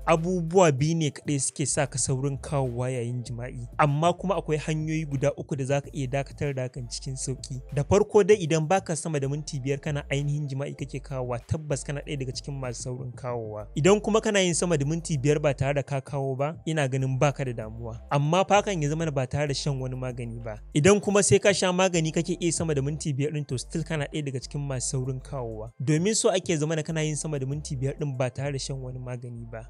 abubuwa biyu ne kaɗai suke sa ka saurin kawowa yayin jima'i, amma kuma akwai hanyoyi guda uku da zaka iya dakatar da hakan cikin sauki. Da farko dai idan baka sama da minti 5 kana ainihin jima'i kake kawowa, tabbas kana ɗaya daga cikin masu saurin kawowa. Idan kuma kana yin sama da minti 5 ba tare da ka kawo ba, ina ganin baka da damuwa, amma fakan ya zama ba tare da shan wani magani ba. Idan kuma sai ka sha magani kake iya sama da minti 5 din, to still kana ɗaya daga cikin masu saurin kawowa, domin so ake zama kana yin sama da minti 5 din ba tare da shan wani magani ba.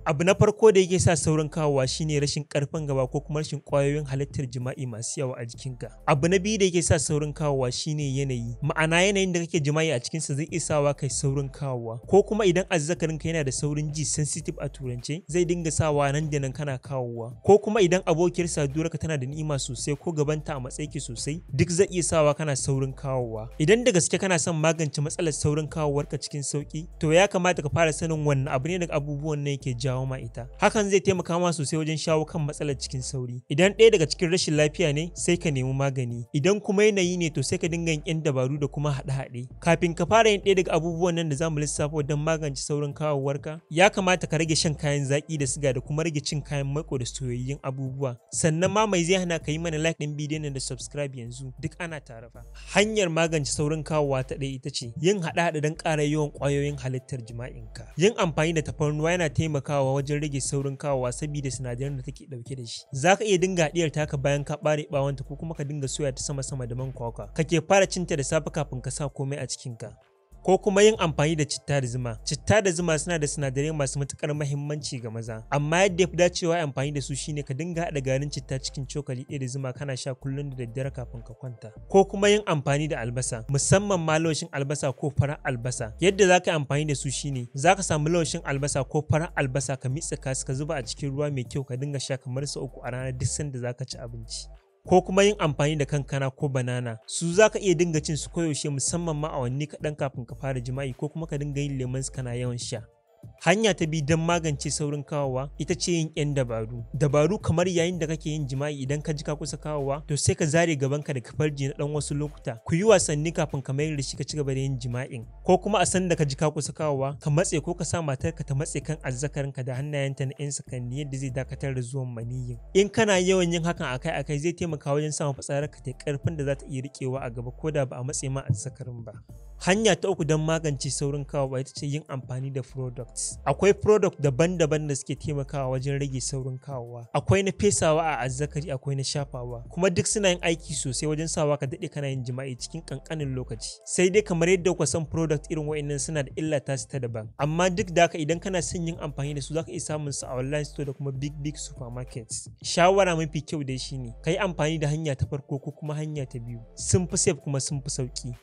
Abu na farko da yake sa saurin kawowa shine rashin karfin gaba ko kuma rashin kwayoyin halittar jima'i masu yawa a jikinka. Abu na biyu da yake sa saurin kawowa shine yanayi, ma'ana yanayin da kake jima'i a cikinsa zai iya sawa kai saurin kawowa, ko kuma idan azzakarinka yana da saurin ji, sensitive a turance, zai dinga sawa nan da nan kana kawowa, ko kuma idan abokiyar saduwarka tana da ni'ima sosai ko gabanta a matsayi ke sosai, duk zai iya sawa kana saurin kawowa. Idan da gaske kana son magance matsalar saurin kawowarka cikin sauki, to ya kamata ka fara sanin wannan abu ne daga abubuwan ne yake jawo ma ita. Hakan zai taimaka ma sosai wajen shawo kan matsalar cikin sauri. Idan ɗaya daga cikin rashin lafiya ne, sai ka nemi magani. Idan kuma yanayi ne, to sai ka dinga yin 'yan dabaru da kuma haɗe-haɗe. Kafin ka fara yin ɗaya daga abubuwan nan da zamu lissafo don magance saurin kawowarka, ya kamata ka rage shan kayan zaƙi da siga da kuma rage cin kayan maiko da soyayyun abubuwa. Sannan ma mai zai hana ka yi mana like ɗin bidiyon nan da subscribe yanzu, duk ana tare fa. Hanyar magance saurin kawowa ta ɗaya ita ce yin haɗe-haɗe don ƙara yawan ƙwayoyin halittar jima'inka. Yin amfani da tafarnuwa yana taimakawa wajen rage saurin kawowa saboda sinadaran da take dauke da shi. Zaka iya dinga hadiyar taka bayan ka bare bawanta, ko kuma ka dinga soya ta sama-sama da man kwakwa. Kake fara cinta da safe kafin ka sa komai a cikin ka. Ko kuma yin amfani da citta da zuma. Citta da zuma suna da sinadarai masu matukar muhimmanci ga maza, amma yadda ya fi dacewa amfani da su shine ka dinga haɗa garin citta cikin cokali ɗaya da zuma kana sha kullum da daddare kafin ka kwanta. Ko kuma yin amfani da albasa, musamman ma laushin albasa ko farar albasa. Yadda za ka yi amfani da su shine za ka samu laushin albasa ko farar albasa ka mitsa ka zuba a cikin ruwa mai kyau ka dinga sha kamar sau 3 a rana duk sanda za ka ci abinci. Ko kuma yin amfani da kankana ko banana, su za ka iya dinga cin su koyaushe, musamman ma awanni kaɗan kafin ka fara jima'i, ko kuma ka dinga yin lemon su kana yawan sha. Hanya ta biyu don magance saurin kawowa ita ce yin 'yan dabaru. Dabaru kamar yayin da kake yin jima'i, idan ka ji ka kusa kawowa, to sai ka zare gabanka daga farji na ɗan wasu lokuta. Ku yi wasanni kafin ka mayar da shi ka ci gaba da yin jima'in. Ko kuma a san da ka ji ka kusa kawowa, ka matse ko ka sa matarka ta matse kan azzakarinka da hannayenta na 'yan sakanni yadda zai dakatar da zuwan maniyyin. In kana yawan yin hakan akai-akai, zai taimaka wajen samun fitsararka ta ƙarfin da za ta iya riƙewa a gaba ko da ba a matse ma azzakarin ba. Hanya ta uku don magance saurin kawowa ita ce yin amfani da products. Akwai product daban-daban da suke taimakawa wajen rage saurin kawowa. Akwai na fesawa a azzakari, akwai na shafawa, kuma duk suna yin aiki sosai wajen sawa ka daɗe kana yin jima'i cikin ƙanƙanin lokaci. Sai dai kamar yadda kuka san product irin wa'annan suna da illa ta su ta daban. Amma duk da haka idan kana son yin amfani da su, za ka iya samun su a online store da kuma big supermarkets. Shawara mafi kyau dai shine ka yi amfani da hanya ta farko ko kuma hanya ta biyu. Sun fi safe kuma sun fi sauki.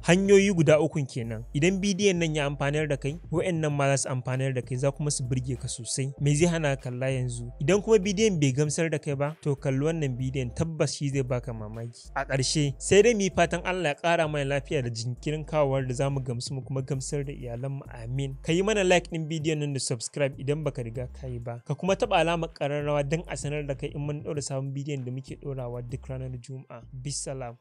Hanyoyi guda ukun kenan. Idan bidiyon nan ya amfanar da kai, wa'annan ma za su amfanar da kai, za kuma su burge ka sosai. Me zai hana ka kalla yanzu? Idan kuma bidiyon bai gamsar da kai ba, to kalli wannan bidiyon, tabbas shi zai baka mamaki. A ƙarshe sai dai mu yi fatan Allah ya ƙara mana lafiya da jinkirin kawowar da za mu gamsu mu kuma gamsar da iyalanmu, amin. Ka yi mana like ɗin bidiyon nan da subscribe idan baka riga ka yi ba. Ka kuma taɓa alamar ƙararrawa don a sanar da kai in mun ɗora sabon bidiyon da muke ɗorawa duk ranar Juma'a. Bisalam.